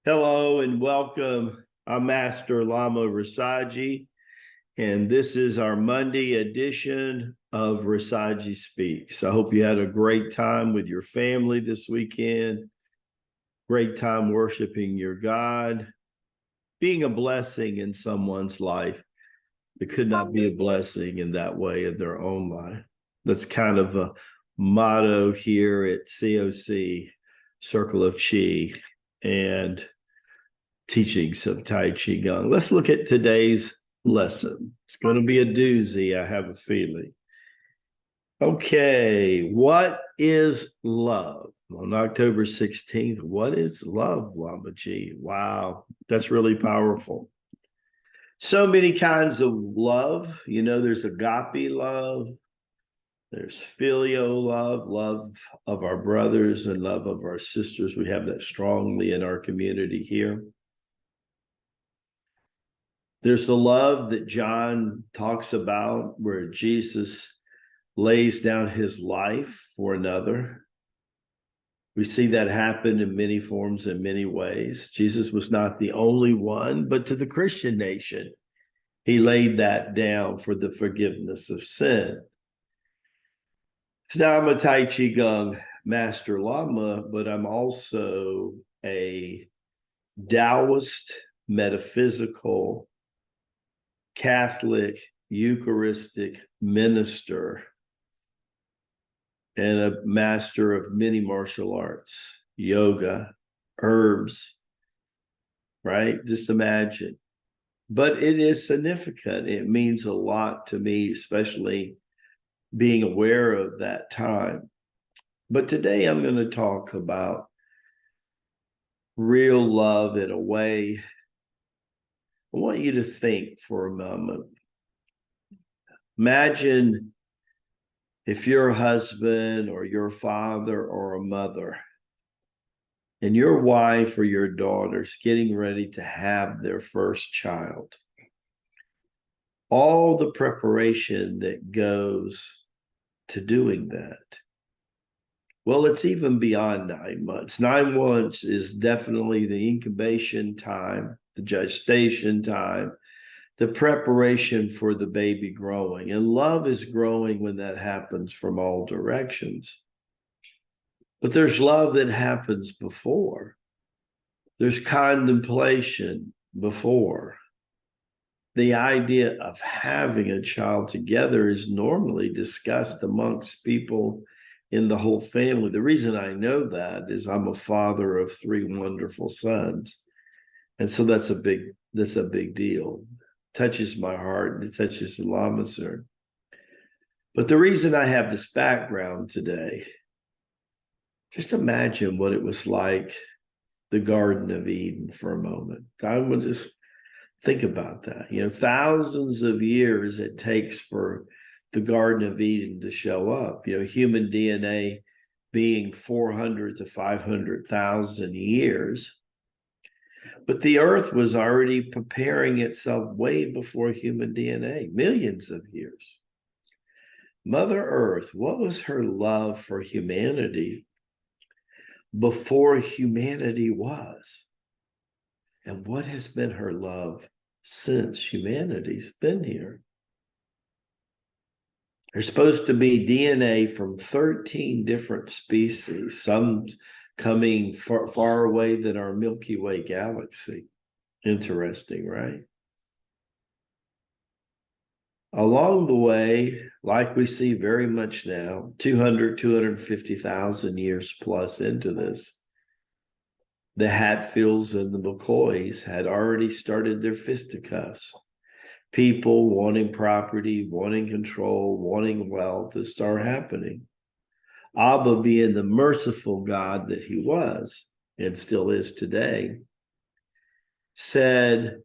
Hello and welcome. I'm Master Lama Rasaji, and this is our Monday edition of Rasaji Speaks. I hope you had a great time with your family this weekend, great time worshiping your God, being a blessing in someone's life that could not be a blessing in that way in their own life. That's kind of a motto here at COC, Circle of Chi, and teachings of Tai Chi Gong. Let's look at today's lesson. It's going to be a doozy, I have a feeling. Okay, what is love? On October 16th, what is love, Lama Ji? Wow, that's really powerful. So many kinds of love. You know, there's agape love, there's filial love, love of our brothers and love of our sisters. We have that strongly in our community here. There's the love that John talks about where Jesus lays down his life for another. We see that happen in many forms, in many ways. Jesus was not the only one, but to the Christian nation, he laid that down for the forgiveness of sin. Now I'm a Tai Chi Gong Master Lama, but I'm also a Taoist, metaphysical, Catholic, Eucharistic minister, and a master of many martial arts, yoga, herbs, right? Just imagine. But it is significant. It means a lot to me, especially being aware of that time. But today I'm going to talk about real love in a way. I want you to think for a moment. Imagine if you're a husband or your father or a mother, and your wife or your daughter's getting ready to have their first child. All the preparation that goes to doing that. Well, it's even beyond 9 months. 9 months is definitely the incubation time, the gestation time, the preparation for the baby growing. And love is growing when that happens from all directions. But there's love that happens before. There's contemplation before. The idea of having a child together is normally discussed amongst people in the whole family. The reason I know that is I'm a father of 3 wonderful sons. And so that's a big deal. It touches my heart, and it touches the Lama sir. But the reason I have this background today, just imagine what it was like the Garden of Eden for a moment. I would just think about that. You know, thousands of years it takes for the Garden of Eden to show up. You know, human DNA being 400 to 500,000 years. But the earth was already preparing itself way before human DNA, millions of years. Mother Earth, what was her love for humanity before humanity was? And what has been her love since humanity's been here? There's supposed to be DNA from 13 different species, some coming far away than our Milky Way galaxy. Interesting, right? Along the way, like we see very much now, 250,000 years plus into this, the Hatfields and the McCoys had already started their fisticuffs. People wanting property, wanting control, wanting wealth to start happening. Abba, being the merciful God that he was and still is today, said,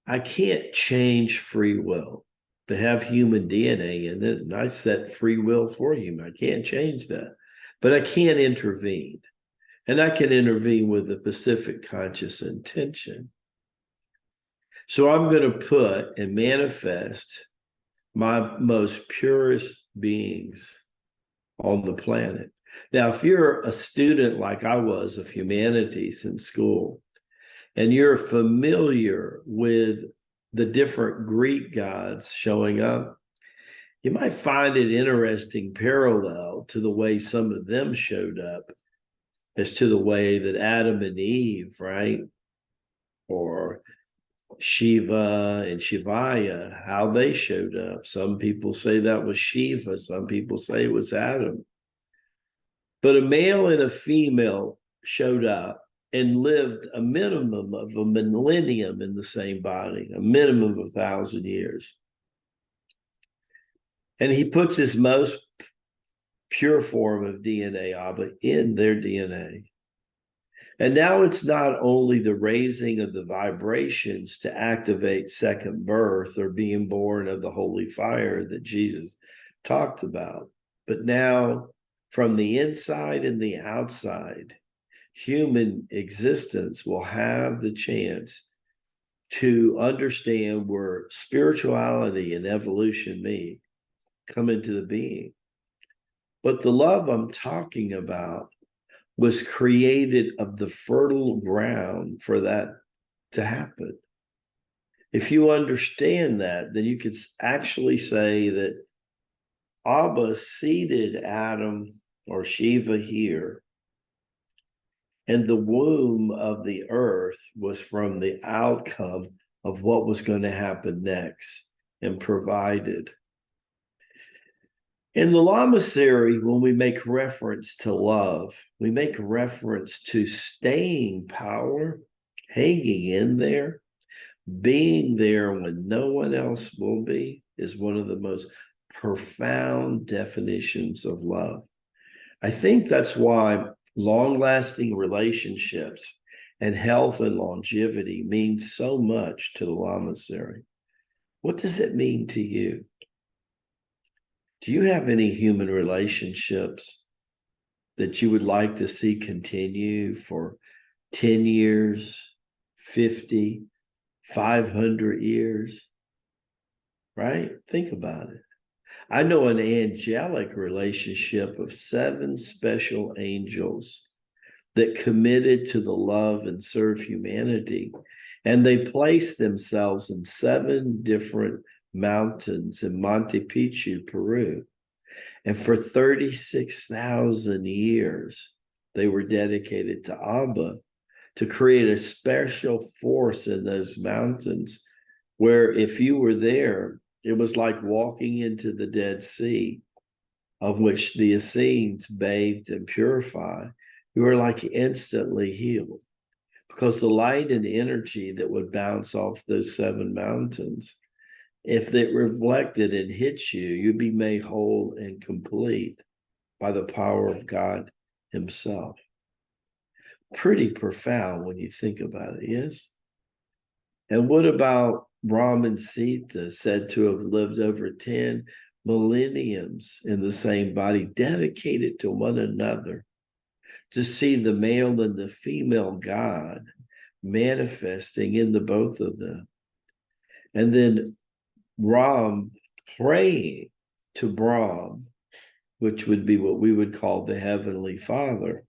I can't change free will. They have human DNA in it, and I set free will for human. I can't change that. But I can intervene. And I can intervene with a specific conscious intention. So I'm going to put and manifest my most purest beings on the planet. Now, if you're a student like I was of humanities in school, and you're familiar with the different Greek gods showing up, you might find it interesting parallel to the way some of them showed up as to the way that Adam and Eve, right? Or Shiva and Shivaya, how they showed up. Some people say that was Shiva, some people say it was Adam. But a male and a female showed up and lived a minimum of a millennium in the same body, a minimum of 1,000 years. And he puts his most pure form of DNA, Abba, in their DNA. And now it's not only the raising of the vibrations to activate second birth or being born of the holy fire that Jesus talked about, but now from the inside and the outside, human existence will have the chance to understand where spirituality and evolution meet, come into the being. But the love I'm talking about was created of the fertile ground for that to happen. If you understand that, then you could actually say that Abba seeded Adam or Shiva here, and the womb of the earth was from the outcome of what was going to happen next and provided. In the Lamasery, when we make reference to love, we make reference to staying power, hanging in there, being there when no one else will be, is one of the most profound definitions of love. I think that's why long-lasting relationships and health and longevity mean so much to the Lamasery. What does it mean to you? Do you have any human relationships that you would like to see continue for 10 years, 50, 500 years? Right? Think about it. I know an angelic relationship of 7 special angels that committed to the love and serve humanity. And they placed themselves in 7 different mountains in Monte Picchu, Peru. And for 36,000 years, they were dedicated to Abba to create a special force in those mountains where if you were there, it was like walking into the Dead Sea, of which the Essenes bathed and purified. You were like instantly healed because the light and energy that would bounce off those 7 mountains, if it reflected and hit you, you'd be made whole and complete by the power of God himself. Pretty profound when you think about it, yes? And what about Brahman Sita, said to have lived over 10 millenniums in the same body, dedicated to one another, to see the male and the female God manifesting in the both of them. And then Ram praying to Brahm, which would be what we would call the Heavenly Father,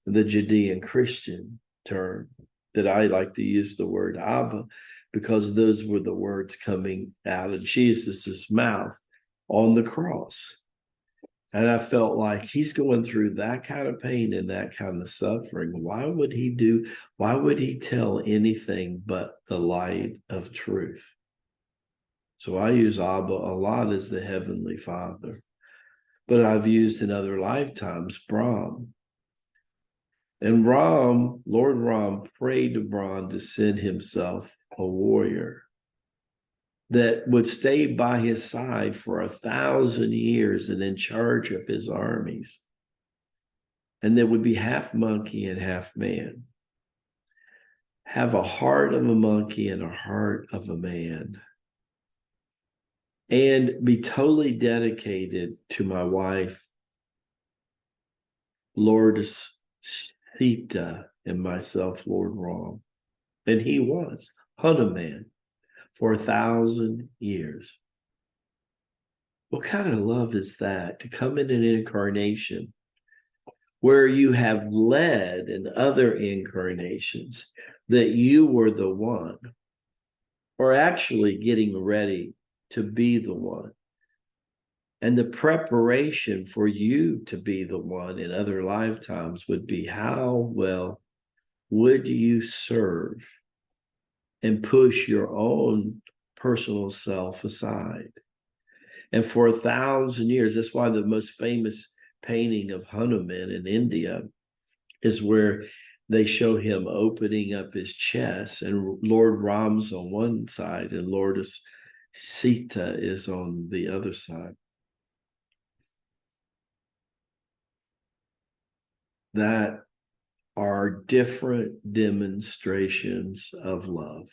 the Judean Christian term that I like to use the word Abba, because those were the words coming out of Jesus's mouth on the cross. And I felt like he's going through that kind of pain and that kind of suffering. Why would he tell anything but the light of truth? So I use Abba a lot as the Heavenly Father, but I've used in other lifetimes Brahm. And Lord Ram prayed to Brahm to send himself a warrior that would stay by his side for 1,000 years and in charge of his armies. And that would be half monkey and half man. Have a heart of a monkey and a heart of a man. And be totally dedicated to my wife, Lord Sita, and myself, Lord Ram. And he was Hanuman for 1,000 years. What kind of love is that? To come in an incarnation where you have led in other incarnations that you were the one, or actually getting ready to be the one. And the preparation for you to be the one in other lifetimes would be, how well would you serve and push your own personal self aside? And for 1,000 years, that's why the most famous painting of Hanuman in India is where they show him opening up his chest, and Lord Ram's on one side and Lord Sita is on the other side. That are different demonstrations of love.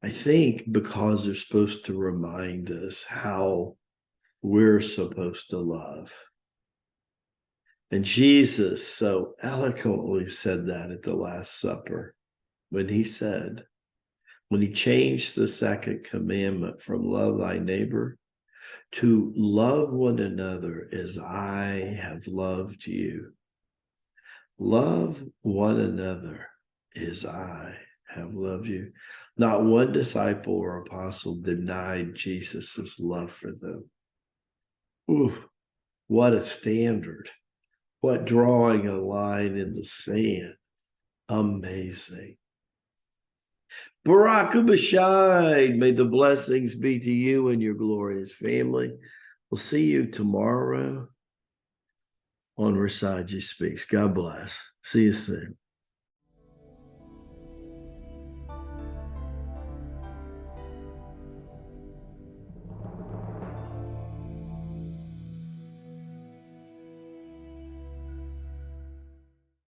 I think because they're supposed to remind us how we're supposed to love. And Jesus so eloquently said that at the Last Supper when he said, when he changed the second commandment from love thy neighbor to love one another as I have loved you. Love one another as I have loved you. Not one disciple or apostle denied Jesus' love for them. Ooh, what a standard. What drawing a line in the sand. Amazing. Barak Ubashai, may the blessings be to you and your glorious family. We'll see you tomorrow on Rasaji Speaks. God bless. See you soon.